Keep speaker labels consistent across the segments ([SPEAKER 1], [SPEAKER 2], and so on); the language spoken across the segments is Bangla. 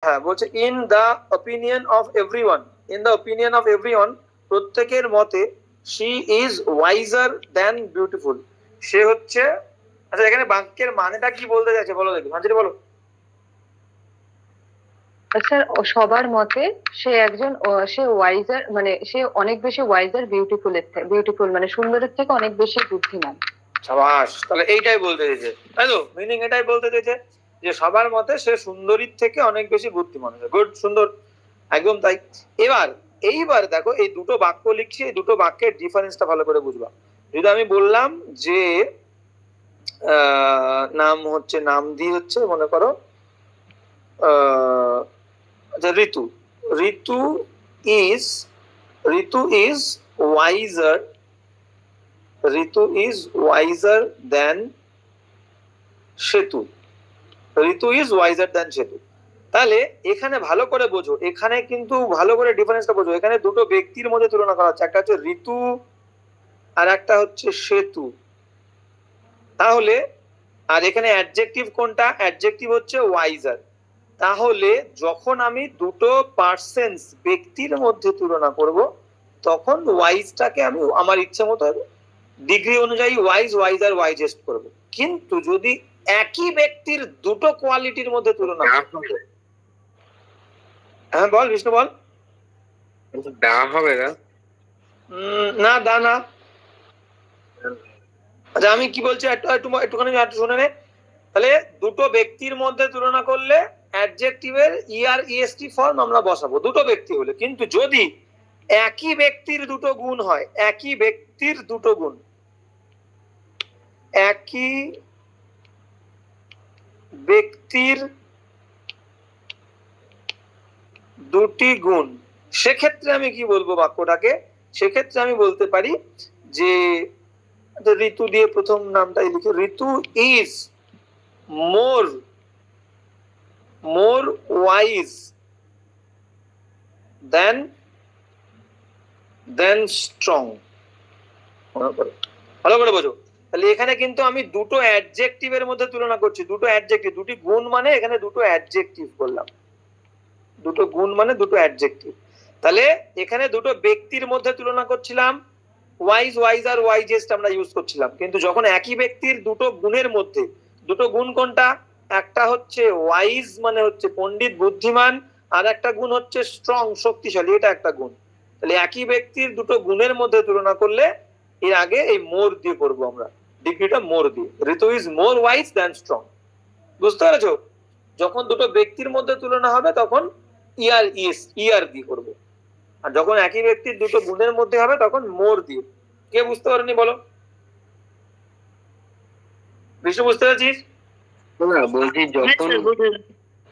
[SPEAKER 1] হ্যাঁ বলছে in the opinion of everyone, in the opinion of everyone, প্রত্যেকের মতে, she is wiser than beautiful, সে হচ্ছে। আচ্ছা এখানে বাক্যের মানেটা কি বলতে চাইছে বলো দেখি, মাঝে বলো।
[SPEAKER 2] স্যার সবার মতে সে একজন সে ওয়াইজার, মানে সে অনেক বেশি ওয়াইজার বিউটিফুল মানে সুন্দরের থেকে অনেক বেশি বুদ্ধিমান।
[SPEAKER 1] সাবাস, তাহলে এইটাই বলতে চাইছে, তাই তো? মিনিং এটাই বলতে চাইছে যে সবার মতে সে সুন্দরীর থেকে অনেক বেশি বুদ্ধিমান। গুড, সুন্দর, একদম তাই। এইবার দেখো এই দুটো বাক্য লিখছি, এই দুটো বাক্যের ডিফারেন্সটা ভালো করে বুঝবা। যদি আমি বললাম যে নাম হচ্ছে, নাম দিয়ে হচ্ছে মনে করো Ritu, Ritu is, Ritu is wiser, Ritu is wiser than Setu, Ritu is wiser than সেতু। তাহলে এখানে ভালো করে বোঝো, এখানে কিন্তু ভালো করে ডিফারেন্সটা বোঝো। এখানে দুটো ব্যক্তির মধ্যে তুলনা করা হচ্ছে, একটা হচ্ছে ঋতু আর একটা হচ্ছে সেতু। তাহলে আর এখানে অ্যাডজেক্টিভ কোনটা? অ্যাডজেক্টিভ হচ্ছে ওয়াইজার। তাহলে যখন আমি দুটো পার্সেন্স ব্যক্তির মধ্যে তুলনা করব, তখন ওয়াইজটাকে আমি আমার ইচ্ছে মতো ডিগ্রি অনুযায়ী ওয়াইজ, ওয়াইজার, ওয়াইজেস্ট করব। কিন্তু যদি একই ব্যক্তির দুটো কোয়ালিটির মধ্যে তুলনা, হ্যাঁ বল বিষ্ণু বল।
[SPEAKER 3] দা হবে না?
[SPEAKER 1] না দা না। আচ্ছা আমি কি বলছি একটুখানি শুনে নে। তাহলে দুটো ব্যক্তির মধ্যে তুলনা করলে অ্যাডজেক্টিভের ইআর ইএসটি ফর্ম আমরা বসাবো দুটো ব্যক্তি হলে। কিন্তু যদি একই ব্যক্তির দুটো গুণ হয়, একই ব্যক্তির দুটো গুণ, একই ব্যক্তির দুটি গুণ, সেক্ষেত্রে আমি কি বলবো বাক্যটাকে? সেক্ষেত্রে আমি বলতে পারি যে ঋতু দিয়ে প্রথম নামটাই লিখে, Ritu is more wise than strong. ভালো করে বোঝো। তাহলে এখানে কিন্তু আমি দুটো অ্যাডজেক্টিভের মধ্যে তুলনা করছি, দুটো অ্যাডজেক্টিভ, দুটি গুণ মানে এখানে দুটো অ্যাডজেক্টিভ করলাম, দুটো গুণ মানে দুটো অ্যাডজেক্টিভ। তাহলে এখানে দুটো ব্যক্তির মধ্যে তুলনা করছিলাম, ওয়াইজ, ওয়াইজার, ওয়াইজেস্ট আমরা ইউজ করছিলাম। কিন্তু যখন একই ব্যক্তির দুটো গুণের মধ্যে, দুটো গুণ কোনটা? একটা হচ্ছে ওয়াইজ মানে হচ্ছে পণ্ডিত বুদ্ধিমান, আর একটা গুণ হচ্ছে স্ট্রং শক্তিশালী, এটা একটা গুণ। তাহলে একই ব্যক্তির দুটো গুণের মধ্যে তুলনা করলে এর আগে এই মোর দিয়ে করবো আমরা, ডিগ্রিটা মোর দিয়ে। Ritu is more wise than strong. বুঝতে পেরেছো? যখন দুটো ব্যক্তির মধ্যে তুলনা হবে তখন ইয়ার দিয়ে করবো, আর যখন একই ব্যক্তির দুটো গুণের মধ্যে হবে তখন মোর দিয়ে। কে বুঝতে পারেনি বলো? বিষ্ণু বুঝতে পেরেছিস?
[SPEAKER 3] না বলছি যখন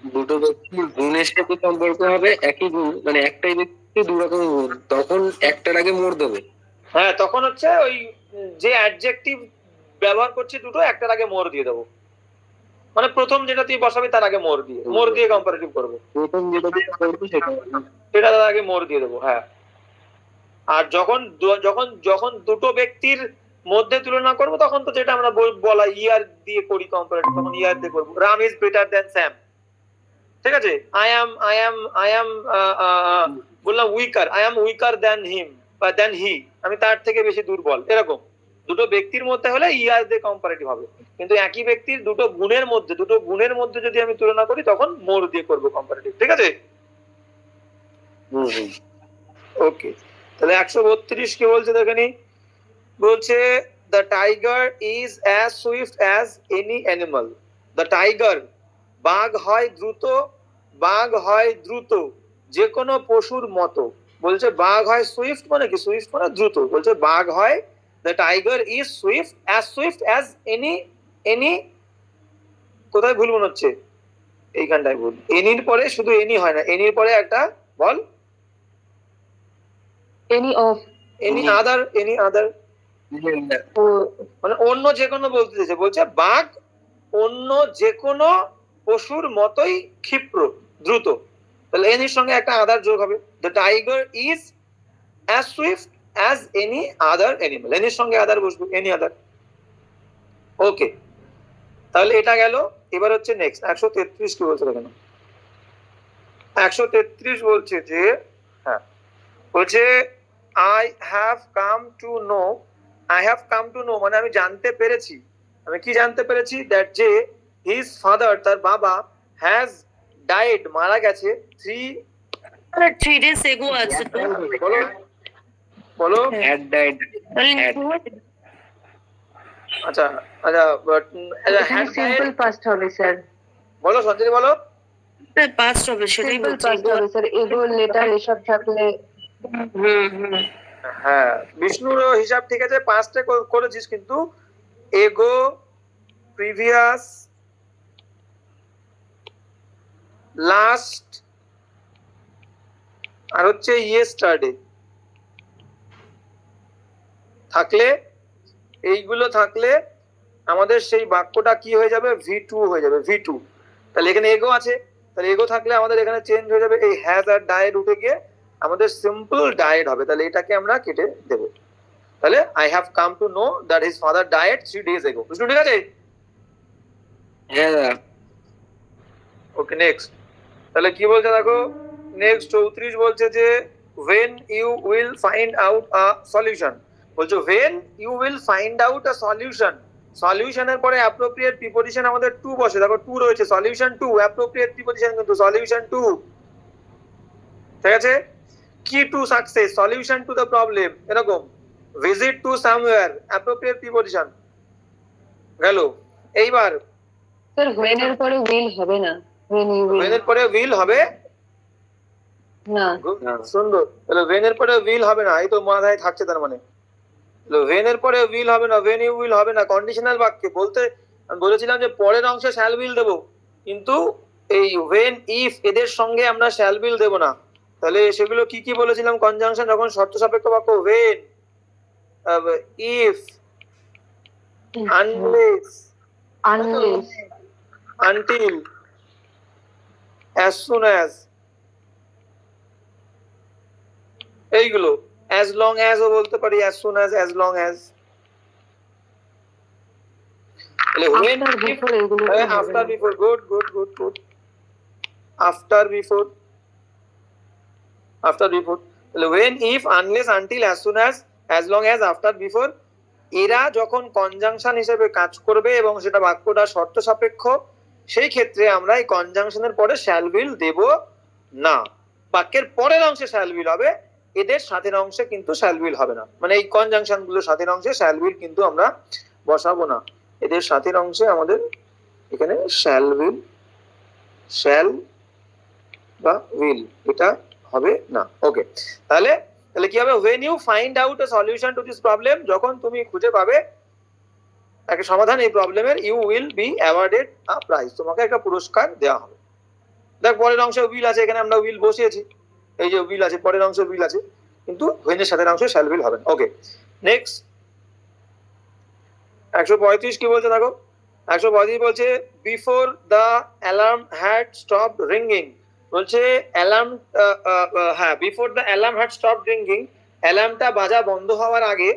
[SPEAKER 3] দুটো ব্যক্তির গুণের সাথে সম্পর্ক হবে, একই গুণ মানে একটাই ব্যক্তি দু রকম গুণ, তখন একটার আগে মোর দেবে।
[SPEAKER 1] হ্যাঁ তখন হচ্ছে ওই যে অ্যাডজেক্টিভ ব্যবহার করছি দুটো, একটার আগে মোর দিয়ে দেবো। মানে প্রথম যেটা তুই বসাবি তার আগে মোর দিয়ে কম্পারেটিভ করবো।
[SPEAKER 3] প্রথম যেটা দিয়ে করবো
[SPEAKER 1] সেটা তার আগে মোর দিয়ে দেবো। হ্যাঁ, আর যখন যখন যখন দুটো ব্যক্তির মধ্যে তুলনা করবো তখন তো যেটা আমরা বলা ইয়ার দিয়ে করি কম্পারেটিভ, তখন ইয়ার দিয়ে করবো। Ram is better than Sam, ঠিক আছে? আই অ্যাম বললাম weaker, I am weaker than him বা দ্যান হি, আমি তার থেকে বেশি দুর্বল। এরকম দুটো ব্যক্তির মধ্যে হলে ইয়ার দিয়ে কম্পারেটিভ হবে। কিন্তু একই ব্যক্তির দুটো গুণের মধ্যে যদি আমি তুলনা করি তখন মোর দিয়ে করবো কম্পারেটিভ। ঠিক আছে? ওকে, তাহলে 132 কি বলছে দেখেনি? বলছে the tiger is as swift as any animal. The tiger, বাঘ হয় দ্রুত যে কোনো পশুর মতো। বলছে বাঘ হয় সুইফট মানে কি? সুইফট মানে দ্রুত। বলছে বাঘ হয়, the tiger is Swift as any, কোথায় ভুল মনে হচ্ছে? এইখানটায় ভুল। এনির পরে শুধু এনি হয় না, এনির পরে একটা বল, এনি আদার মানে অন্য যে কোনো বলতে চাইছে। বলছে বাঘ অন্য যে কোনো পশুর মতোই ক্ষিপ্র, দ্রুত। তাহলে এনির সঙ্গে একটা আদার যোগ হবে। The tiger is as swift as any other animal, এনির সঙ্গে আদার বসবে, এনি আদার। ওকে, তাহলে এটা গেল। এবার হচ্ছে নেক্সট 133 কি বলছে দেখেন। 133 বলছে যে হ্যাঁ বলছে I have come to know মানে আমি জানতে পেরেছি, আমি কি জানতে পেরেছি, দ্যাট যে হিজ ফাদার তার বাবা হ্যাজ ডাইড মারা গেছে
[SPEAKER 4] 3 days ago আছে তো।
[SPEAKER 1] বলো বলো
[SPEAKER 3] had died
[SPEAKER 1] আচ্ছা আচ্ছা but
[SPEAKER 2] এখানে সিম্পল পাস্ট হবে স্যার,
[SPEAKER 1] বলো সঞ্জয় বলো।
[SPEAKER 4] পাস্ট হবে সেটাই
[SPEAKER 2] সিম্পল
[SPEAKER 4] বলছি।
[SPEAKER 2] পাস্ট হবে স্যার, এগো লেটার এসব থাকলে।
[SPEAKER 1] হ্যাঁ বিষ্ণুর হিসাব ঠিক আছে, পাঁচটা করেছিস, কিন্তু এগো, প্রিভিয়াস, লাস্ট আর হচ্ছে ইয়েস্টারডে থাকলে, এইগুলো থাকলে আমাদের সেই বাক্যটা কি হয়ে যাবে, V2 হয়ে যাবে, V2। তাহলে এখানে এগো আছে, তাহলে এগো থাকলে আমাদের এখানে চেঞ্জ হয়ে যাবে, এই হ্যাজ আর ডায়েট উঠে গিয়ে আমাদের সিম্পল ডায়েট হবে। তাহলে এটাকে আমরা কেটে দেব। তাহলে I have come to know that his father died 3 days ago। বুঝলো, ঠিক আছে?
[SPEAKER 3] হ্যাঁ
[SPEAKER 1] ওকে নেক্সট। তাহলে কি বলছে দেখো, নেক্সট 34 বলছে যে when you will find out a solution, বলছো when you will find out a solution, সলিউশনের পরে অ্যাপ্রোপ্রিয়েট প্রিপজিশন আমাদের টু বসে, দেখো টু রয়েছে, সলিউশন টু, অ্যাপ্রোপ্রিয়েট প্রিপজিশন কিন্তু সলিউশন টু, ঠিক আছে? Key to success, solution to the problem, এরকম visit to somewhere, appropriate preposition গেল। এইবার
[SPEAKER 2] স্যার when এর পরে will হবে না, when you will
[SPEAKER 1] when এর পরে will হবে
[SPEAKER 2] না।
[SPEAKER 1] সুন্দর। তাহলে when এর পরে will হবে না, এই তো মাথায় থাকছে, তার মানে when এর পরে will হবে না, when you will হবে না, কন্ডিশনাল বাক্যে বলতে আমি বলেছিলাম যে পরের অংশে shall will দেব, কিন্তু এই when if এদের সঙ্গে আমরা shall will দেব না। তাহলে সেগুলো কি কি বলেছিলাম, কনজাংশন যখন শর্ত সাপেক্ষ বাক্য, when, if, unless,
[SPEAKER 2] unless
[SPEAKER 1] until, as soon as, এইগুলো as long as ও বলতে পারি, as soon as long as। তাহলে when,
[SPEAKER 2] after
[SPEAKER 1] if,
[SPEAKER 2] before এগুলো তো হবে
[SPEAKER 1] after
[SPEAKER 2] না।
[SPEAKER 1] before, good after before তাহলে when, if, unless, until, as soon as long as, after, before এরা যখন কনজাংশন হিসেবে কাজ করবে এবং সেটা বাক্যটা শর্ত সাপেক্ষ, সেই ক্ষেত্রে আমরা এই কনজাংশনের পরে shall will দেব না। বাক্যের পরের অংশে shall will হবে, এদের সাথের অংশে কিন্তু shall will হবে না। মানে এই কনজাংশন গুলো সাথের অংশে shall will কিন্তু আমরা বসাবো না, এদের সাথের অংশে আমাদের এখানে shall বা will এটা হবে না। ওকে, তাহলে তাহলে কি হবে, when you find out a solution to this problem, যখন তুমি খুঁজে পাবে একটা সমাধান এই প্রবলেমের, you will be awarded a prize, তোমাকে একটা পুরস্কার দেওয়া হবে। দেখ পরের অংশে will আছে, এখানে আমরা will বসিয়েছি, এই যে will আছে, পরের অংশে will আছে, কিন্তু when এর সাথের অংশে shall will হবে না। ওকে নেক্সট 135 কি বলছে দেখো, 135 বলছে before the alarm had stopped ringing, বলছে অ্যালার্ম, হ্যাঁ before the alarm had stopped ringing, অ্যালার্মটা বাজা বন্ধ হওয়ার আগে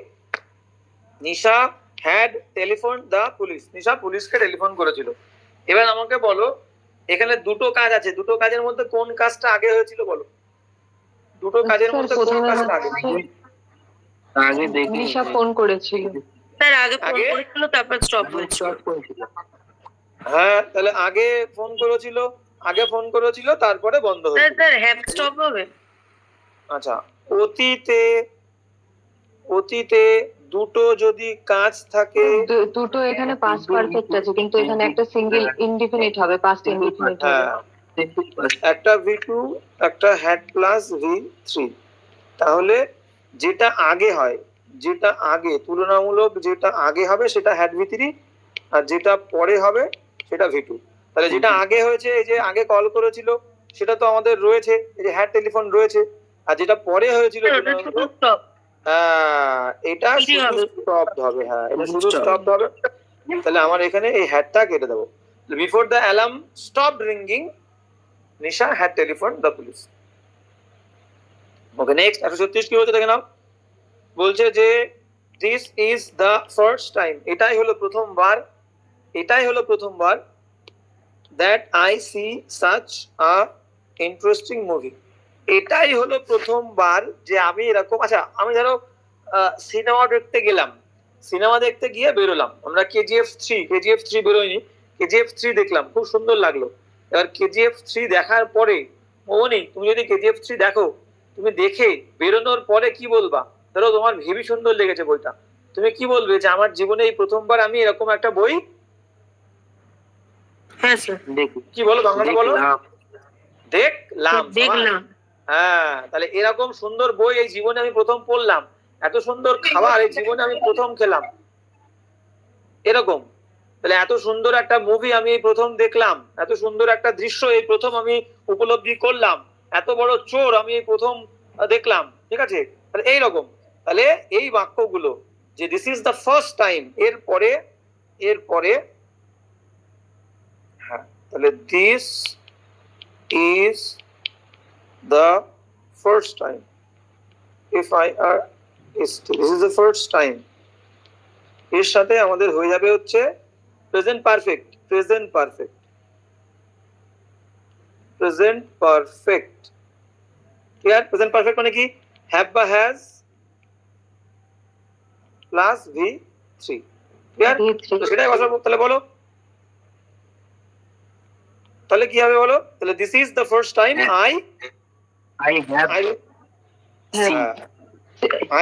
[SPEAKER 1] Nisha had telephone the police, Nisha পুলিশকে টেলিফোন করেছিল। এবার আমাকে বলো, এখানে দুটো কাজ আছে, দুটো কাজের মধ্যে কোন কাজটা আগে হয়েছিল বলো, দুটো কাজের মধ্যে কোন কাজটা আগে?
[SPEAKER 3] আগে দেখি
[SPEAKER 2] নিশা ফোন করেছিল
[SPEAKER 4] স্যার, আগে ফোন
[SPEAKER 1] আগে?
[SPEAKER 4] করেছিল তারপর স্টপ হয়েছিল।
[SPEAKER 1] হ্যাঁ তাহলে আগে ফোন করেছিল তারপরে বন্ধ
[SPEAKER 4] স্যার
[SPEAKER 1] হয়েছিল।
[SPEAKER 4] স্যার হ্যাভ স্টপ হবে।
[SPEAKER 1] আচ্ছা, অতীতে দুটো যদি কাজ থাকে,
[SPEAKER 2] দুটো এখানে পাস্ট পারফেক্ট আছে, কিন্তু এখানে একটা সিঙ্গেল ইনডিফিনিট হবে, পাস্ট ইনডিফিনিট হবে।
[SPEAKER 1] হ্যাঁ একটা V2 একটা হ্যাড প্লাস V3, তাহলে যেটা আগে হয়, যেটা আগে তুলনামূলক যেটা আগে হবে সেটা হ্যাড V3, আর যেটা পরে হবে সেটা V2। তাহলে যেটা আগে হয়েছে, এই যে আগে কল করেছিল সেটা তো আমাদের রয়েছে, এই যে হ্যাড টেলিফোন রয়েছে, আর যেটা পরে হয়েছিল
[SPEAKER 4] ওটা শুধু স্টপ।
[SPEAKER 1] এটা শুধু স্টপড হবে। হ্যাঁ এটা শুধু স্টপড হবে। তাহলে আমার এখানে এই হ্যাডটা কেটে দেবো। Before the alarm stopped ringing, Nisha had telephone the police. Okay next 136 কি বলছে দেখে নাও, বলছে যে this is the first time, এটাই হলো প্রথমবার that I see such a interesting movie. এটাই হলো প্রথমবার যে আমি এরকম, আচ্ছা আমি ধরো সিনেমা দেখতে গেলাম, সিনেমা দেখতে গিয়ে বেরোলাম, আমরা কেজিএফ থ্রি বেরোয়নি, কেজিএফ 3 দেখলাম, খুব সুন্দর লাগলো। এবার কেজিএফ 3 দেখার পরে মৌনি, তুমি যদি কেজিএফ 3 দেখো, তুমি দেখে বেরোনোর পরে কি বলবা? ধরো তোমার হেবি সুন্দর লেগেছে বইটা, তুমি কি বলবে যে আমার জীবনে এই প্রথমবার আমি এরকম একটা বই
[SPEAKER 4] হ্যাঁ স্যার,
[SPEAKER 1] কি বলো, বাংলাটা বলো, দেখলাম।
[SPEAKER 4] দেখলাম।
[SPEAKER 1] হ্যাঁ, তাহলে এরকম সুন্দর বই এই জীবনে আমি প্রথম পড়লাম, এত সুন্দর খাবার এই জীবনে আমি প্রথম খেলাম, এরকম। তাহলে এত সুন্দর একটা মুভি আমি এই প্রথম দেখলাম, এত সুন্দর একটা দৃশ্য এই প্রথম আমি উপলব্ধি করলাম, এত বড় চোর আমি এই প্রথম দেখলাম, ঠিক আছে? তাহলে এইরকম, তাহলে এই বাক্যগুলো যে this is the first time, এরপরে হ্যাঁ, তাহলে this is the first time, this is the first time, এর সাথে আমাদের হয়ে যাবে হচ্ছে present perfect, clear? Present perfect মানে কি? হ্যাভ বা হ্যাজ প্লাস V3, ক্লিয়ার? সেটাই বসাবো। তাহলে বলো, তাহলে কি হবে বলো? তাহলে this is the first time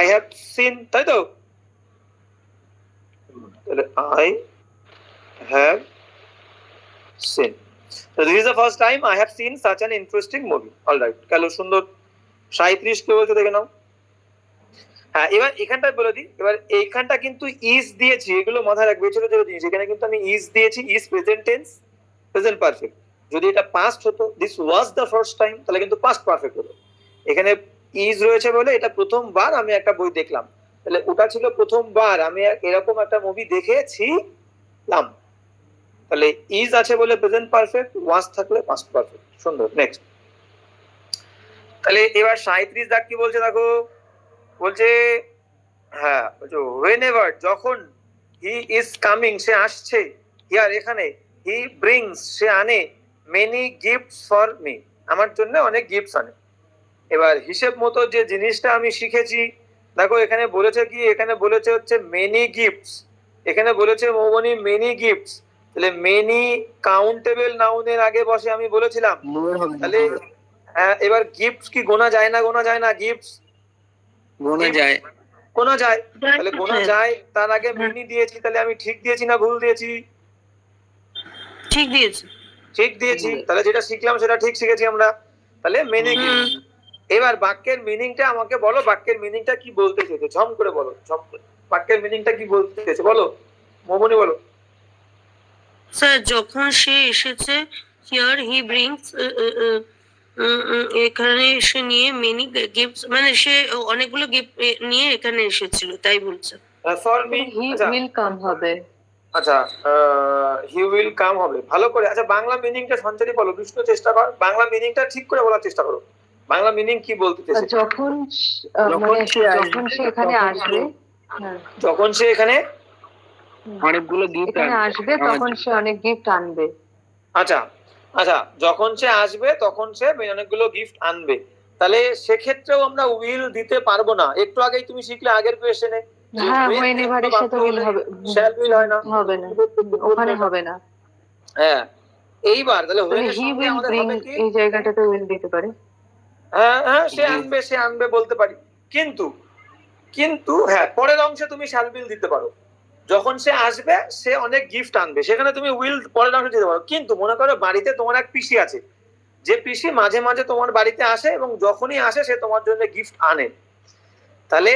[SPEAKER 1] I have seen, তাই তো? তাহলে I have seen, so this is the first time I have seen such an interesting movie. All right, কালো সুন্দর। 37 কে বলতে দেখে নাও। হ্যাঁ, এবার এখানটা বলে দিই, এবার এইখানটা কিন্তু ইজ দিয়েছি, এগুলো মাথায় রাখবে, ছোট ছোট জিনিস। এখানে কিন্তু আমি ইজ দিয়েছি, is present tense, present perfect. যদি এটা পাস্ট হতো, this was the first time, তাহলে কিন্তু পাস্ট পারফেক্ট হতো। এখানে ইজ রয়েছে বলে এটা প্রথমবার আমি একটা বই দেখলাম, তাহলে ওটা ছিল প্রথমবার আমি এরকম একটা মুভি দেখেছিলাম। তাহলে ইজ আছে বলে প্রেজেন্ট পারফেক্ট, ওয়াজ থাকলে পাস্ট পারফেক্ট। সুন্দর, নেক্সট। তাহলে এবার 37 দাগ কি বলছে দেখো, বলছে হ্যাঁ, হোয়েন এভার, যখন, হি ইজ কামিং, সে আসছে, হিয়ার এখানে, হি ব্রিংস, সে আনে, মেনি গিফটস ফর মি, আমার জন্য অনেক গিফটস আনে। এবার হিসেব মতো যে জিনিসটা আমি শিখেছি, দেখো এখানে বলেছে কি, এখানে বলেছে হচ্ছে মেনি গিফটস, এখানে বলেছে মৌবনি মেনি গিফটস, তাহলে মেনি কাউন্টেবল নাউনের আগে বসে আমি বলেছিলাম। তাহলে এবার গিফটস কি গোনা যায় না? গোনা যায় না? গিফটস
[SPEAKER 3] গোনা যায়,
[SPEAKER 1] গোনা যায়, তাহলে গোনা যায়, তার আগে মেনি দিয়েছি, তাহলে আমি ঠিক দিয়েছি না ভুল দিয়েছি?
[SPEAKER 4] ঠিক দিয়েছি।
[SPEAKER 1] ঠিক দিয়েছি, তাহলে যেটা শিখলাম সেটা ঠিক শিখেছি আমরা, তাহলে মেনি গিফটস। এবার বাক্যের মিনিংটা আমাকে বলো, বাক্যের মিনিংটা কি বলতে চেয়েছে, ঝম করে বলো, ঝম করে বাক্যের মিনিংটা কি বলতে চেয়েছে বলো, মৌবনি বলো।
[SPEAKER 4] স্যার, যখন সে এসেছে, হিয়ার হি ব্রিংস, এখানে এসে নিয়ে মেনি গিফটস, মানে সে অনেকগুলো গিফট নিয়ে এখানে এসেছিল, তাই বলছে।
[SPEAKER 1] For me,
[SPEAKER 2] he will come হবে।
[SPEAKER 1] আচ্ছা, হি উইল কাম হবে, ভালো করে। আচ্ছা, বাংলা মিনিংটা সঞ্চারী বলো, বিষ্ণু চেষ্টা কর, বাংলা মিনিংটা ঠিক করে বলার চেষ্টা করো, বাংলা মিনিং কি বলতে চেয়েছে?
[SPEAKER 2] যখন মানে যখন সে এখানে আসবে,
[SPEAKER 1] যখন সে এখানে
[SPEAKER 3] অনেকগুলো গিফট
[SPEAKER 2] এখানে আসবে, তখন সে অনেক গিফট আনবে।
[SPEAKER 1] আচ্ছা, আচ্ছা, যখন সে আসবে তখন সে অনেকগুলো গিফট আনবে, তাহলে সেক্ষেত্রেও আমরা উইল দিতে পারবো না। একটু আগেই তুমি শিখলে আগের কোয়েশ্চেনে,
[SPEAKER 2] হ্যাঁ, হোয়েন এভারের সাথে উইল হবে,
[SPEAKER 1] শ্যাল উইল হয় না,
[SPEAKER 2] হবে না, ওখানে হবে না।
[SPEAKER 1] হ্যাঁ, এইবার তাহলে হোয়েন এর
[SPEAKER 2] হি
[SPEAKER 1] সঙ্গে
[SPEAKER 2] উইল
[SPEAKER 1] আমাদের
[SPEAKER 2] ব্রিং,
[SPEAKER 1] হবে কি?
[SPEAKER 2] এই জায়গাটাতে উইল দিতে পারে।
[SPEAKER 1] হ্যাঁ হ্যাঁ, সে আনবে বলতে পারি, কিন্তু হ্যাঁ, পরের অংশে তুমি শ্যাল উইল দিতে পারো। যখন সে আসবে সে অনেক গিফট আনবে, সেখানে তুমি উইল পরের অংশে দিতে পারো। কিন্তু মনে করো বাড়িতে তোমার এক পিসি আছে, যে পিসি মাঝে মাঝে তোমার বাড়িতে আসে এবং যখনই আসে সে তোমার জন্য গিফট আনে, তাহলে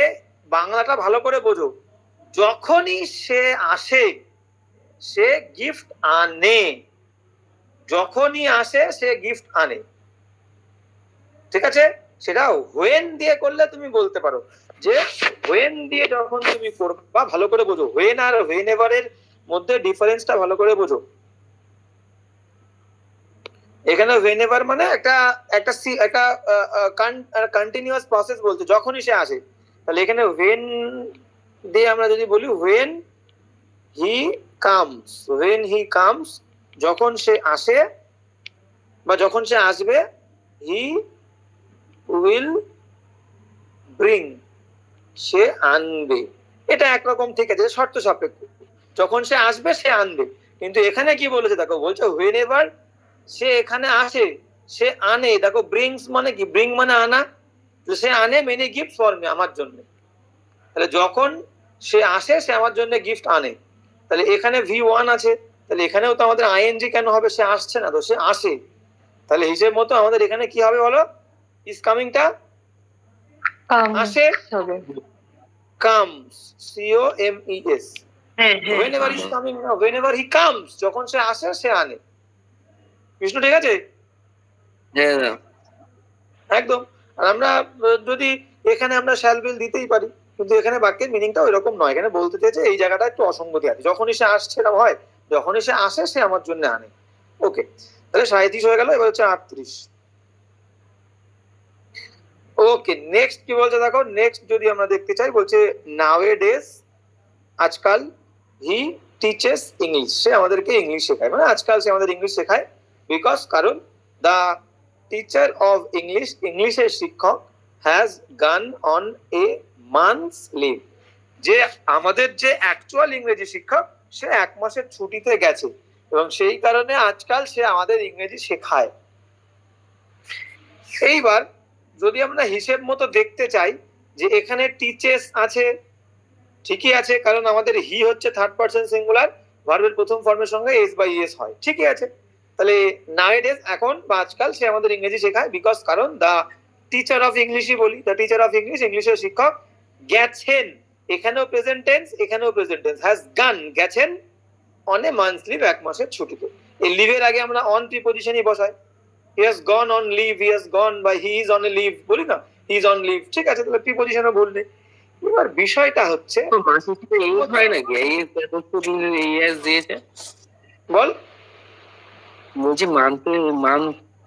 [SPEAKER 1] বাংলাটা ভালো করে বোঝো, যখনই সে আসে সে গিফট আনে, যখনই আসে সে গিফট আনে, ঠিক আছে? সেটা হোয়েন দিয়ে করলে তুমি বলতে পারো, যে হোয়েন দিয়ে যখন তুমি করবা, ভালো করে বোঝো, হোয়েন আর হোয়েন এভারের মধ্যে ডিফারেন্সটা ভালো করে বোঝো। এখানে হোয়েন এভার মানে একটা কন্টিনিউয়াস প্রসেস বলতে, যখনই সে আসে। তাহলে এখানে হোয়েন দিয়ে আমরা যদি বলি হোয়েন হি কামস, যখন সে আসে বা যখন সে আসবে, হি উইল ব্রিং, সে আনবে। এটা একরকম ঠিক আছে, শর্ত সাপেক্ষ, যখন সে আসবে সে আনবে। কিন্তু এখানে কি বলেছে দেখো, বলছে হোয়েন এভার সে এখানে আসে সে আনে। দেখো ব্রিংস মানে কি, ব্রিং মানে আনা, সে আনে মেনি গিফট ফর মি, আমার জন্য। তাহলে যখন সে আসে সে আমার জন্য গিফট আনে। তাহলে এখানে V1 আছে, তাহলে এখানেও তো আমাদের আইএনজি কেন হবে, সে আসছে না তো, সে আসে। তাহলে হিসেব মতো আমাদের এখানে কি হবে বলো, ইজ কামিংটা আসে,
[SPEAKER 2] হবে।
[SPEAKER 1] Comes, COMES।
[SPEAKER 4] হ্যাঁ হ্যাঁ
[SPEAKER 1] whenever is coming, না whenever he comes, যখন সে আসে সে আনে। বিষ্ণু ঠিক আছে?
[SPEAKER 3] হ্যাঁ
[SPEAKER 1] একদম। আর আমরা যদি এখানে আমরা শ্যাল বিল দিতেই পারি, কিন্তু এখানে বাক্যের মিনিংটা ওইরকম নয়। এখানে বলতে চেয়েছে এই জায়গাটা একটু অসঙ্গতি আছে, যখনই সে আসছে এরকম হয়, যখনই সে আসে সে আমার জন্য আনে। ওকে, তাহলে 37 হয়ে গেল, এবার হচ্ছে 38। ওকে, নেক্সট কি বলছে দেখো, নেক্সট যদি আমরা দেখতে চাই, বলছে নাওএডেজ, আজকাল, হি টিচেস ইংলিশ, সে আমাদেরকে ইংলিশ শেখায়, মানে আজকাল সে আমাদের ইংলিশ শেখায়। বিকজ, কারণ, দা টিচার অফ ইংলিশ, ইংলিশের শিক্ষক, has gone on a months leave, যে আমাদের যে অ্যাকচুয়াল ইংরেজি শিক্ষক সে 1 মাসের ছুটিতে গেছে, এবং সেই কারণে আজকাল সে আমাদের ইংরেজি শেখায়। এইবার যদি আমরা হিসেব মতো দেখতে চাই, যে এখানে টিচেস আছে, ঠিকই আছে, কারণ আমাদের হি হচ্ছে থার্ড পারসন সিঙ্গুলার, ভার্বের প্রথম ফর্মের সঙ্গে S/S হয়, ঠিকই আছে। তাহলে নাওএডেজ এখন বা আজকাল সে আমাদের ইংরেজি শেখায়, বিকজ, কারণ, দা টিচার অফ ইংলিশই বলি, দা টিচার অফ ইংলিশ, ইংলিশের শিক্ষক, গেছেন, এখানেও প্রেজেন্ট টেন্স, এখানেও প্রেজেন্ট টেন্স, হ্যাজ গান, গেছেন, অন এ মান্থ লিভ, 1 মাসের ছুটিতে। এই লিভের আগে আমরা অন প্রিপজিশনই বসাই, he has gone on leave, he has gone, বা he is on a leave বলি না, হি ইজ অন লিভ, ঠিক আছে, তাহলে প্রিপজিশনও ভুল নেই। এবার বিষয়টা হচ্ছে,
[SPEAKER 3] তো মাসের সাথে এই হয় নাকি, এই ES দিয়েছে,
[SPEAKER 1] বল,
[SPEAKER 3] বলছি মান্থ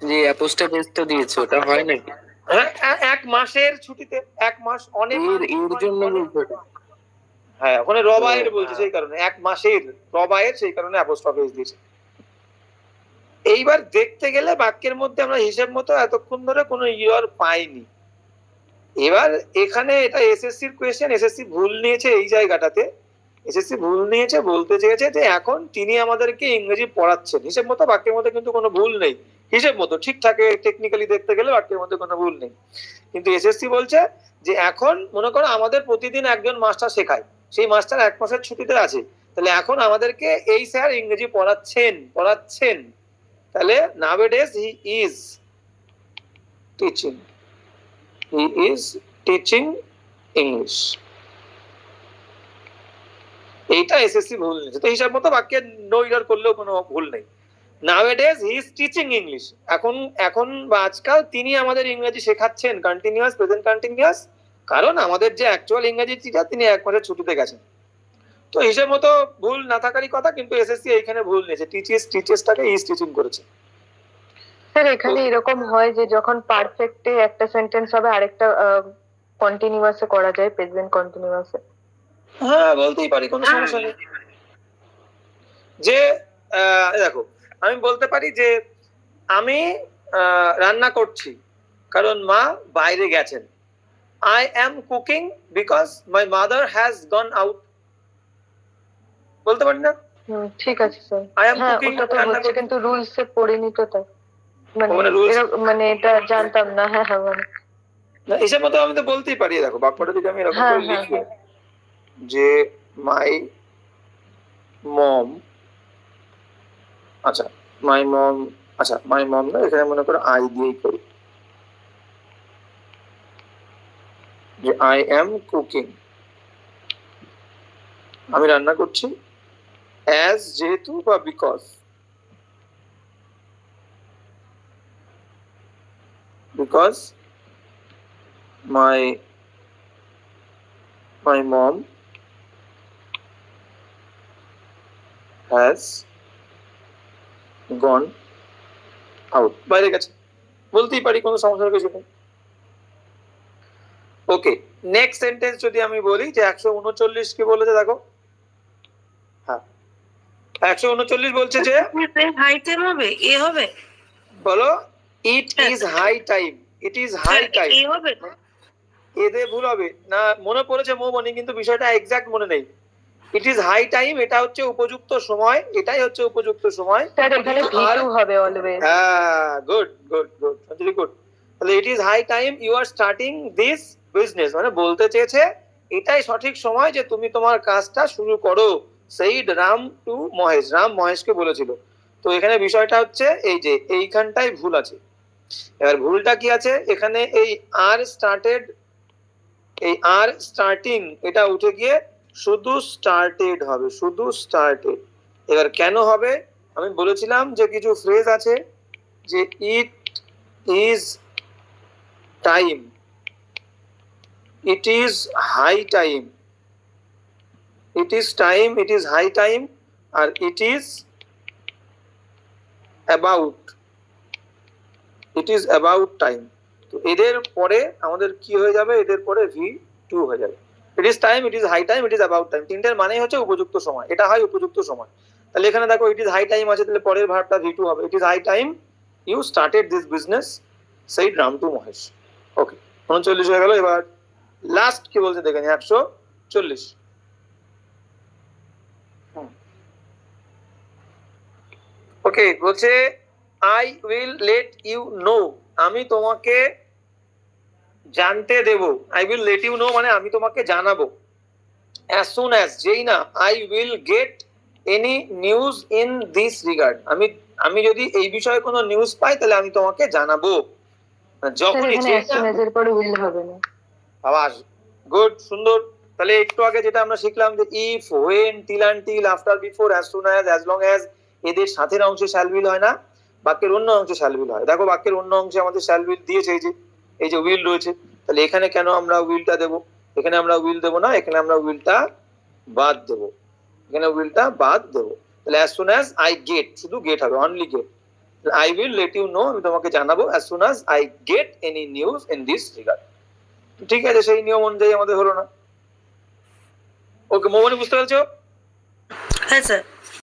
[SPEAKER 3] যে অ্যাপোস্ট্রোফিটা দিয়েছে ওটা হয় নাকি?
[SPEAKER 1] হ্যাঁ, 1 মাসের ছুটিতে, 1 মাস অনেক,
[SPEAKER 3] এর জন্য বলছে ওটা।
[SPEAKER 1] হ্যাঁ, ওখানে রবায়ের বলছে, সেই কারণে 1 মাসের রবায়ের, সেই কারণে অ্যাপোস্ট্রফি দিয়েছে। এইবার দেখতে গেলে বাক্যের মধ্যে আমরা হিসেব মতো এতক্ষণ ধরে কোনো ইয়র পাইনি। এবার এখানে এটা এসএসসির কোয়েশ্চেন, এসএসসি ভুল নিয়েছে এই জায়গাটাতে, এসএসসি ভুল নিয়েছে, বলতে চেয়েছে যে এখন তিনি আমাদেরকে ইংরেজি পড়াচ্ছেন। হিসেব মতো বাক্যের মধ্যে কিন্তু কোনো ভুল নেই, হিসেব মতো ঠিকঠাক টেকনিক্যালি দেখতে গেলে বাক্যের মধ্যে কোনো ভুল নেই। কিন্তু এসএসসি বলছে যে এখন মনে করো আমাদের প্রতিদিন একজন মাস্টার শেখায়, সেই মাস্টার 1 মাসের ছুটিতে আছে, তাহলে এখন আমাদেরকে এই স্যার ইংরেজি পড়াচ্ছেন। তাহলে nowadays he is teaching English। এইটা এসএসসি ভুল নিয়েছে, তো হিসাব মতো বাক্যে নো ইরার করলেও কোনো ভুল নেই। nowadays he is teaching English, এখন বা আজকাল তিনি আমাদের ইংরেজি শেখাচ্ছেন, কন্টিনিউয়াস, প্রেজেন্ট কন্টিনিউয়াস, কারণ আমাদের যে অ্যাকচুয়াল ইংরেজি টিচার তিনি 1 মাসের ছুটিতে গেছেন। তো হিসেব মতো ভুল না থাকারই কথা, কিন্তু এসএসসি এইখানে ভুল নিয়েছে, টিচেসটাকে ইজ টিচিং করেছে।
[SPEAKER 2] স্যার এখানে এরকম হয় যে যখন পারফেক্টে একটা সেন্টেন্স হবে আরেকটা কন্টিনিউয়াসে করা যায়, প্রেজেন্ট কন্টিনিউয়াসে।
[SPEAKER 1] হ্যাঁ, বলতেই পারি, কোনো সমস্যা নেই। যে দেখো, আমি বলতে পারি যে আমি রান্না করছি, কারণ মা বাইরে গেছেন। I am cooking because my mother has gone out, বলতে পারি না?
[SPEAKER 2] ঠিক আছে স্যার।
[SPEAKER 1] আই অ্যাম
[SPEAKER 2] হ্যাঁ,
[SPEAKER 1] কুকিং,
[SPEAKER 2] ওটা তো হচ্ছে, কিন্তু রুলসে পড়িনি তো, তাই মানে এটা জানতাম না। হ্যাঁ হ্যাঁ, মানে
[SPEAKER 1] হিসেব মতো আমি তো বলতেই পারি। দেখো বাক্যটা যদি আমি এরকম করে লিখি যে মাই মম, আচ্ছা মাই মম না, এখানে মনে করো আই দিয়েই করি, যে আই অ্যাম কুকিং, আমি রান্না করছি, অ্যাজ যেহেতু বা because, my mom has gone out, বাইরে গেছে, বলতেই পারি, কোনো সমস্যার কিছু নেই। ওকে, নেক্সট সেন্টেন্স যদি আমি বলি যে 139 কি বলেছে দেখো, হ্যাঁ 139 বলছে যে
[SPEAKER 4] হাইটেম হবে, এ হবে,
[SPEAKER 1] বলো it is high time, it is high time.
[SPEAKER 4] এই হবে
[SPEAKER 1] এতে ভুল হবে না, মনে পড়েছে মৌবনি, কিন্তু বিষয়টা এক্সাক্ট মনে নেই। ইট ইজ হাই টাইম, এটা হচ্ছে উপযুক্ত সময়, এটাই হচ্ছে উপযুক্ত সময়।
[SPEAKER 2] স্যার এখানে V2 হবে অলওয়েজ।
[SPEAKER 1] হ্যাঁ, good good good, very good. তাহলে it is high time you are starting this business, মানে বলতে চেয়েছে এটাই সঠিক সময় যে তুমি তোমার কাজটা শুরু করো। সেইড রাম টু মহেশ, রাম মহেশকে বলেছিল। তো এখানে বিষয়টা হচ্ছে এই যে এইখানটাই ভুল আছে। এবার ভুলটা কি আছে এখানে, এই আর স্টার্টেড, এই আর স্টার্টিং এটা উঠে গিয়ে শুধু স্টার্টেড হবে, শুধু স্টার্টেড। এবার কেন হবে, আমি বলেছিলাম যে কিছু ফ্রেজ আছে যে it is time, it is high time, it is time, it is high time, আর it is about, it is about time. তো এদের পরে আমাদের কি হয়ে যাবে, এদের পরে V2 হয়ে যাবে। It is time, it is high time, it is about time, তিনটের মানেই হচ্ছে উপযুক্ত সময়, এটা হয় উপযুক্ত সময়। তাহলে এখানে দেখো ইট ইজ হাই টাইম আছে, তাহলে পরের ভার্বটা V2 হবে। It is high time you started this business, said Ram to Mahesh. Okay, 39 হয়ে গেল। এবার লাস্ট কি বলছে দেখেন, 140। ওকে, বলছে I will let you know, আমি তোমাকে জানতে দেব। I will let you know মানে আমি তোমাকে জানাবো। অ্যাজ সুন অ্যাজ, যেই না I will get any news in this regard, আমি যদি এই বিষয়ে কোনো নিউজ পাই তাহলে আমি তোমাকে জানাবো।
[SPEAKER 2] স্যার
[SPEAKER 1] যখনই
[SPEAKER 2] এখানে
[SPEAKER 1] যেই
[SPEAKER 2] as
[SPEAKER 1] না,
[SPEAKER 2] soon as এর পরে will হবে না।
[SPEAKER 1] আবার গুড, সুন্দর। তাহলে একটু আগে যেটা আমরা শিখলাম যে if, when, till, until, after, before, as soon as long as, এদের সাথের অংশে শ্যাল উইল হয় না, বাক্যের অন্য অংশে শ্যাল উইল হয়। দেখো বাক্যের অন্য অংশে আমাদের শ্যাল উইল দিয়েছে, এই যে উইল রয়েছে। তাহলে এখানে কেন আমরা উইলটা দেব, এখানে আমরা উইল দেব না, এখানে আমরা উইলটা বাদ দেব, এখানে উইলটা বাদ দেব। তাহলে as soon as I get, শুধু গেট হবে, only get. I will let you know, আমি তোমাকে জানাবো as soon as I get any news in this regard. ঠিক আছে, সেই নিয়ম অনুযায়ী আমাদের হলো না। ওকে মৌবনি, বুঝতে পারছো?
[SPEAKER 4] হ্যাঁ স্যার।